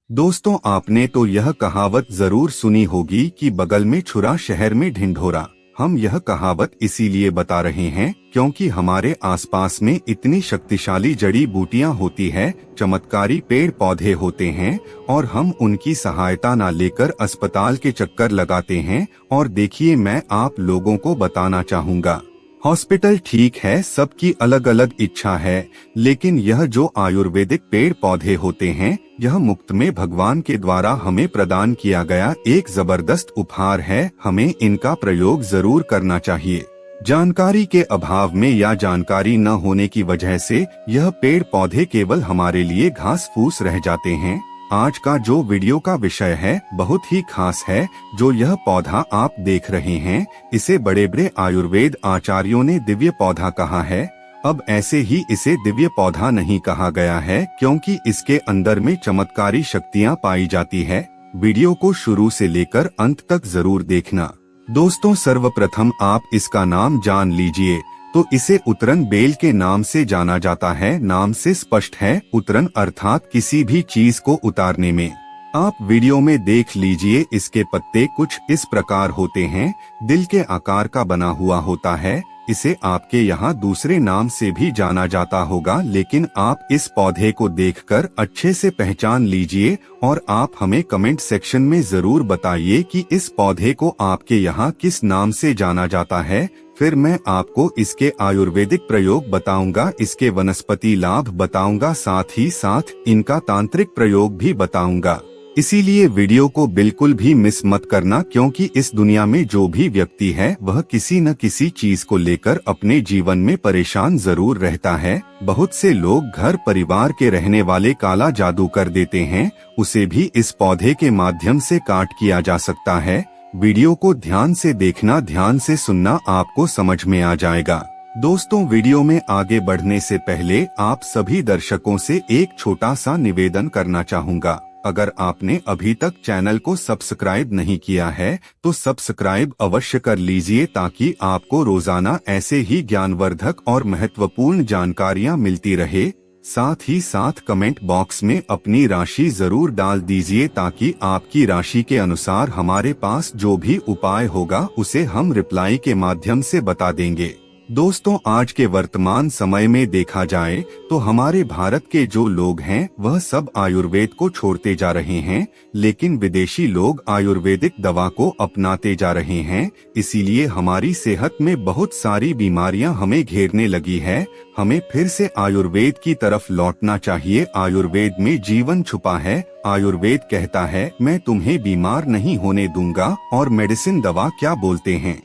दोस्तों, आपने तो यह कहावत जरूर सुनी होगी कि बगल में छुरा शहर में ढिंढोरा। हम यह कहावत इसीलिए बता रहे हैं क्योंकि हमारे आसपास में इतनी शक्तिशाली जड़ी बूटियां होती है, चमत्कारी पेड़ पौधे होते हैं और हम उनकी सहायता न लेकर अस्पताल के चक्कर लगाते हैं। और देखिए, मैं आप लोगों को बताना चाहूँगा, हॉस्पिटल ठीक है, सबकी अलग अलग इच्छा है, लेकिन यह जो आयुर्वेदिक पेड़ पौधे होते हैं, यह मुफ्त में भगवान के द्वारा हमें प्रदान किया गया एक जबरदस्त उपहार है। हमें इनका प्रयोग जरूर करना चाहिए। जानकारी के अभाव में या जानकारी न होने की वजह से यह पेड़ पौधे केवल हमारे लिए घास फूस रह जाते हैं। आज का जो वीडियो का विषय है बहुत ही खास है। जो यह पौधा आप देख रहे हैं, इसे बड़े बड़े आयुर्वेद आचार्यों ने दिव्य पौधा कहा है। अब ऐसे ही इसे दिव्य पौधा नहीं कहा गया है क्योंकि इसके अंदर में चमत्कारी शक्तियां पाई जाती है। वीडियो को शुरू से लेकर अंत तक जरूर देखना। दोस्तों, सर्वप्रथम आप इसका नाम जान लीजिए। तो इसे उतरन बेल के नाम से जाना जाता है। नाम से स्पष्ट है, उतरन अर्थात किसी भी चीज को उतारने में। आप वीडियो में देख लीजिए, इसके पत्ते कुछ इस प्रकार होते हैं, दिल के आकार का बना हुआ होता है। इसे आपके यहाँ दूसरे नाम से भी जाना जाता होगा, लेकिन आप इस पौधे को देखकर अच्छे से पहचान लीजिए और आप हमें कमेंट सेक्शन में जरूर बताइए कि इस पौधे को आपके यहाँ किस नाम से जाना जाता है। फिर मैं आपको इसके आयुर्वेदिक प्रयोग बताऊंगा, इसके वनस्पति लाभ बताऊंगा, साथ ही साथ इनका तांत्रिक प्रयोग भी बताऊंगा। इसीलिए वीडियो को बिल्कुल भी मिस मत करना, क्योंकि इस दुनिया में जो भी व्यक्ति है वह किसी न किसी चीज को लेकर अपने जीवन में परेशान जरूर रहता है। बहुत से लोग घर परिवार के रहने वाले काला जादू कर देते हैं, उसे भी इस पौधे के माध्यम से काट किया जा सकता है। वीडियो को ध्यान से देखना, ध्यान से सुनना, आपको समझ में आ जाएगा। दोस्तों, वीडियो में आगे बढ़ने से पहले आप सभी दर्शकों से एक छोटा सा निवेदन करना चाहूँगा। अगर आपने अभी तक चैनल को सब्सक्राइब नहीं किया है तो सब्सक्राइब अवश्य कर लीजिए, ताकि आपको रोजाना ऐसे ही ज्ञानवर्धक और महत्वपूर्ण जानकारियाँ मिलती रहे। साथ ही साथ कमेंट बॉक्स में अपनी राशि जरूर डाल दीजिए, ताकि आपकी राशि के अनुसार हमारे पास जो भी उपाय होगा उसे हम रिप्लाई के माध्यम से बता देंगे। दोस्तों, आज के वर्तमान समय में देखा जाए तो हमारे भारत के जो लोग हैं वह सब आयुर्वेद को छोड़ते जा रहे हैं, लेकिन विदेशी लोग आयुर्वेदिक दवा को अपनाते जा रहे हैं। इसीलिए हमारी सेहत में बहुत सारी बीमारियां हमें घेरने लगी है। हमें फिर से आयुर्वेद की तरफ लौटना चाहिए। आयुर्वेद में जीवन छुपा है। आयुर्वेद कहता है, मैं तुम्हें बीमार नहीं होने दूंगा। और मेडिसिन दवा क्या बोलते हैं,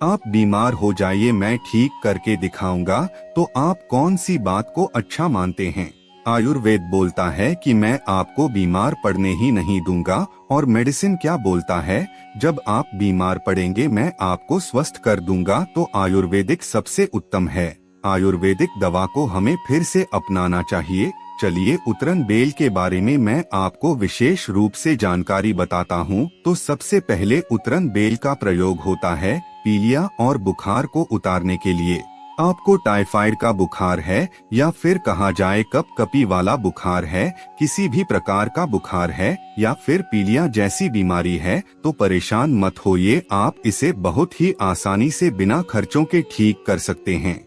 आप बीमार हो जाइए, मैं ठीक करके दिखाऊंगा। तो आप कौन सी बात को अच्छा मानते हैं? आयुर्वेद बोलता है कि मैं आपको बीमार पड़ने ही नहीं दूंगा। और मेडिसिन क्या बोलता है, जब आप बीमार पड़ेंगे मैं आपको स्वस्थ कर दूंगा। तो आयुर्वेदिक सबसे उत्तम है। आयुर्वेदिक दवा को हमें फिर से अपनाना चाहिए। चलिए, उतरन बेल के बारे में मैं आपको विशेष रूप से जानकारी बताता हूँ। तो सबसे पहले उतरन बेल का प्रयोग होता है पीलिया और बुखार को उतारने के लिए। आपको टाइफाइड का बुखार है या फिर कहा जाए कपकपी वाला बुखार है, किसी भी प्रकार का बुखार है या फिर पीलिया जैसी बीमारी है, तो परेशान मत होइए। आप इसे बहुत ही आसानी से बिना खर्चों के ठीक कर सकते हैं।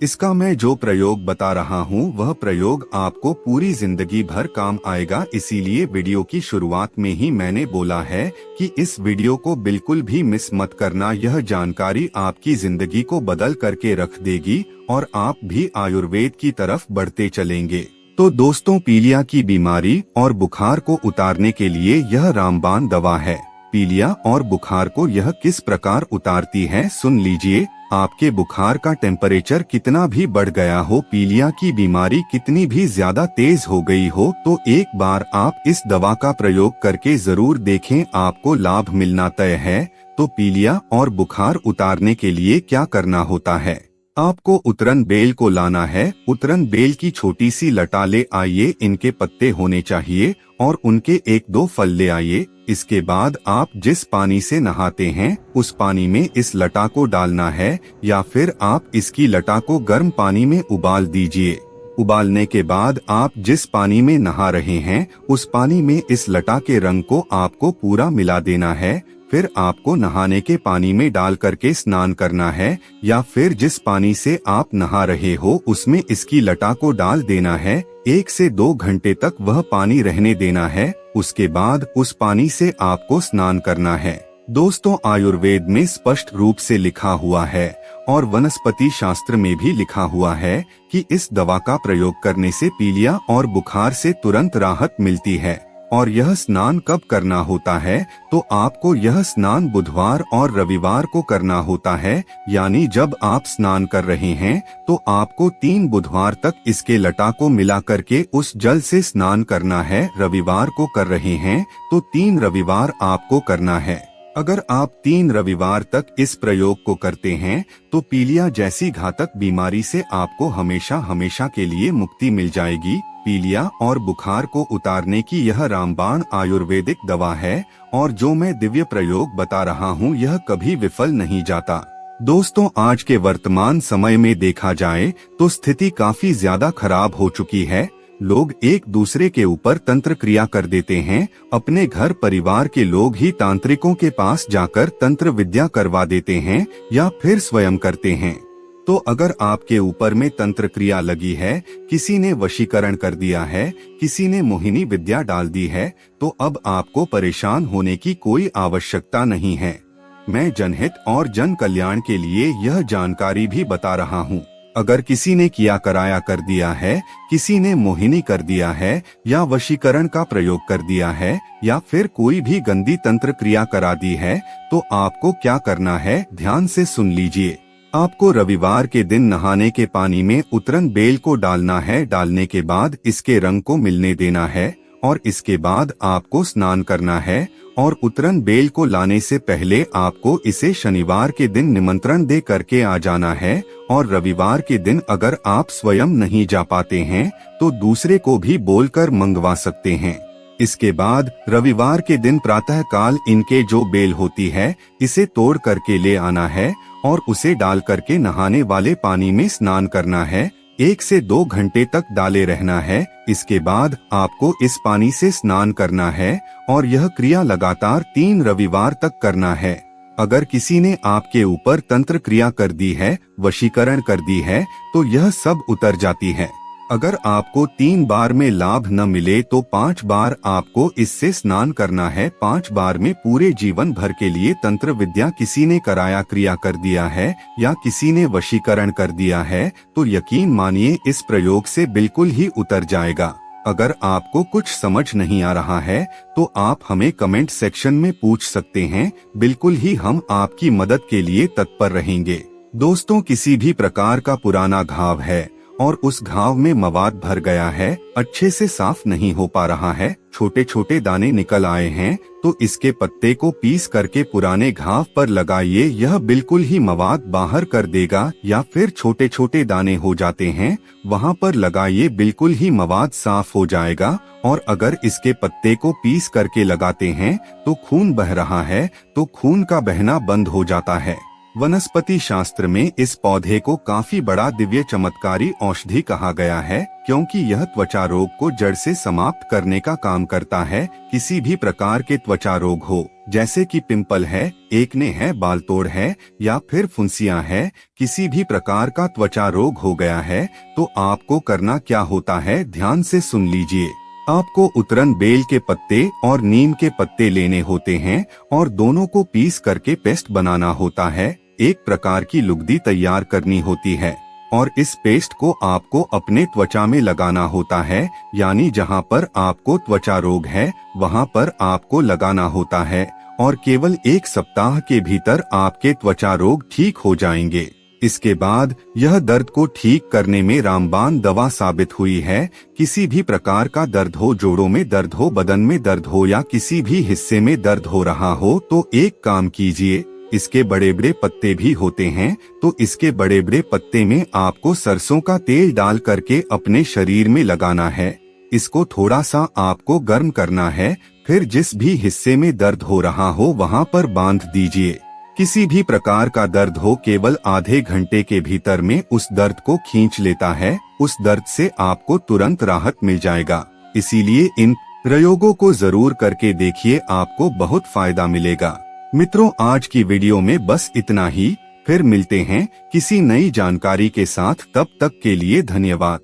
इसका मैं जो प्रयोग बता रहा हूँ वह प्रयोग आपको पूरी जिंदगी भर काम आएगा। इसीलिए वीडियो की शुरुआत में ही मैंने बोला है कि इस वीडियो को बिल्कुल भी मिस मत करना। यह जानकारी आपकी जिंदगी को बदल करके रख देगी और आप भी आयुर्वेद की तरफ बढ़ते चलेंगे। तो दोस्तों, पीलिया की बीमारी और बुखार को उतारने के लिए यह रामबाण दवा है। पीलिया और बुखार को यह किस प्रकार उतारती है, सुन लीजिए। आपके बुखार का टेम्परेचर कितना भी बढ़ गया हो, पीलिया की बीमारी कितनी भी ज्यादा तेज हो गई हो, तो एक बार आप इस दवा का प्रयोग करके जरूर देखें, आपको लाभ मिलना तय है। तो पीलिया और बुखार उतारने के लिए क्या करना होता है, आपको उतरन बेल को लाना है। उतरन बेल की छोटी सी लटा ले आइए, इनके पत्ते होने चाहिए और उनके 1-2 फल ले आइए। इसके बाद आप जिस पानी से नहाते हैं उस पानी में इस लटा को डालना है, या फिर आप इसकी लटा को गर्म पानी में उबाल दीजिए। उबालने के बाद आप जिस पानी में नहा रहे हैं उस पानी में इस लता के रंग को आपको पूरा मिला देना है। फिर आपको नहाने के पानी में डाल करके स्नान करना है, या फिर जिस पानी से आप नहा रहे हो उसमें इसकी लता को डाल देना है। 1 से 2 घंटे तक वह पानी रहने देना है। उसके बाद उस पानी से आपको स्नान करना है। दोस्तों, आयुर्वेद में स्पष्ट रूप से लिखा हुआ है और वनस्पति शास्त्र में भी लिखा हुआ है कि इस दवा का प्रयोग करने से पीलिया और बुखार से तुरंत राहत मिलती है। और यह स्नान कब करना होता है, तो आपको यह स्नान बुधवार और रविवार को करना होता है। यानी जब आप स्नान कर रहे हैं तो आपको 3 बुधवार तक इसके लता को मिला करके उस जल से स्नान करना है। रविवार को कर रहे हैं तो 3 रविवार आपको करना है। अगर आप 3 रविवार तक इस प्रयोग को करते हैं तो पीलिया जैसी घातक बीमारी से आपको हमेशा हमेशा के लिए मुक्ति मिल जाएगी। पीलिया और बुखार को उतारने की यह रामबाण आयुर्वेदिक दवा है और जो मैं दिव्य प्रयोग बता रहा हूँ यह कभी विफल नहीं जाता। दोस्तों, आज के वर्तमान समय में देखा जाए तो स्थिति काफी ज्यादा खराब हो चुकी है। लोग एक दूसरे के ऊपर तंत्र क्रिया कर देते हैं। अपने घर परिवार के लोग ही तांत्रिकों के पास जाकर तंत्र विद्या करवा देते हैं या फिर स्वयं करते हैं। तो अगर आपके ऊपर में तंत्र क्रिया लगी है, किसी ने वशीकरण कर दिया है, किसी ने मोहिनी विद्या डाल दी है, तो अब आपको परेशान होने की कोई आवश्यकता नहीं है। मैं जनहित और जन कल्याण के लिए यह जानकारी भी बता रहा हूँ। अगर किसी ने किया कराया कर दिया है, किसी ने मोहिनी कर दिया है या वशीकरण का प्रयोग कर दिया है या फिर कोई भी गंदी तंत्र क्रिया करा दी है, तो आपको क्या करना है, ध्यान से सुन लीजिए। आपको रविवार के दिन नहाने के पानी में उतरन बेल को डालना है। डालने के बाद इसके रंग को मिलने देना है और इसके बाद आपको स्नान करना है। और उतरन बेल को लाने से पहले आपको इसे शनिवार के दिन निमंत्रण दे करके आ जाना है। और रविवार के दिन अगर आप स्वयं नहीं जा पाते हैं तो दूसरे को भी बोलकर मंगवा सकते हैं। इसके बाद रविवार के दिन प्रातः काल इनके जो बेल होती है इसे तोड़ करके ले आना है और उसे डाल करके नहाने वाले पानी में स्नान करना है। 1 से 2 घंटे तक डाले रहना है। इसके बाद आपको इस पानी से स्नान करना है और यह क्रिया लगातार 3 रविवार तक करना है। अगर किसी ने आपके ऊपर तंत्र क्रिया कर दी है, वशीकरण कर दी है, तो यह सब उतर जाती है। अगर आपको 3 बार में लाभ न मिले तो 5 बार आपको इससे स्नान करना है। 5 बार में पूरे जीवन भर के लिए तंत्र विद्या किसी ने कराया क्रिया कर दिया है या किसी ने वशीकरण कर दिया है तो यकीन मानिए इस प्रयोग से बिल्कुल ही उतर जाएगा। अगर आपको कुछ समझ नहीं आ रहा है तो आप हमें कमेंट सेक्शन में पूछ सकते हैं। बिल्कुल ही हम आपकी मदद के लिए तत्पर रहेंगे। दोस्तों, किसी भी प्रकार का पुराना घाव है और उस घाव में मवाद भर गया है, अच्छे से साफ नहीं हो पा रहा है, छोटे छोटे दाने निकल आए हैं, तो इसके पत्ते को पीस करके पुराने घाव पर लगाइए। यह बिल्कुल ही मवाद बाहर कर देगा। या फिर छोटे छोटे दाने हो जाते हैं वहां पर लगाइए, बिल्कुल ही मवाद साफ हो जाएगा। और अगर इसके पत्ते को पीस करके लगाते हैं तो खून बह रहा है तो खून का बहना बंद हो जाता है। वनस्पति शास्त्र में इस पौधे को काफी बड़ा दिव्य चमत्कारी औषधि कहा गया है, क्योंकि यह त्वचा रोग को जड़ से समाप्त करने का काम करता है। किसी भी प्रकार के त्वचा रोग हो, जैसे कि पिंपल है, एक्ने है, बाल तोड़ है या फिर फुंसियां है, किसी भी प्रकार का त्वचा रोग हो गया है तो आपको करना क्या होता है, ध्यान से सुन लीजिए। आपको उतरन बेल के पत्ते और नीम के पत्ते लेने होते हैं और दोनों को पीस करके पेस्ट बनाना होता है। एक प्रकार की लुगदी तैयार करनी होती है और इस पेस्ट को आपको अपने त्वचा में लगाना होता है। यानी जहां पर आपको त्वचा रोग है वहां पर आपको लगाना होता है और केवल 1 सप्ताह के भीतर आपके त्वचा रोग ठीक हो जाएंगे। इसके बाद यह दर्द को ठीक करने में रामबाण दवा साबित हुई है। किसी भी प्रकार का दर्द हो, जोड़ों में दर्द हो, बदन में दर्द हो या किसी भी हिस्से में दर्द हो रहा हो तो एक काम कीजिए, इसके बड़े बड़े पत्ते भी होते हैं तो इसके बड़े बड़े पत्ते में आपको सरसों का तेल डाल करके अपने शरीर में लगाना है। इसको थोड़ा सा आपको गर्म करना है, फिर जिस भी हिस्से में दर्द हो रहा हो वहां पर बांध दीजिए। किसी भी प्रकार का दर्द हो केवल आधे घंटे के भीतर में उस दर्द को खींच लेता है। उस दर्द से आपको तुरंत राहत मिल जाएगा। इसीलिए इन प्रयोगों को जरूर करके देखिए, आपको बहुत फायदा मिलेगा। मित्रों, आज की वीडियो में बस इतना ही। फिर मिलते हैं किसी नई जानकारी के साथ। तब तक के लिए धन्यवाद।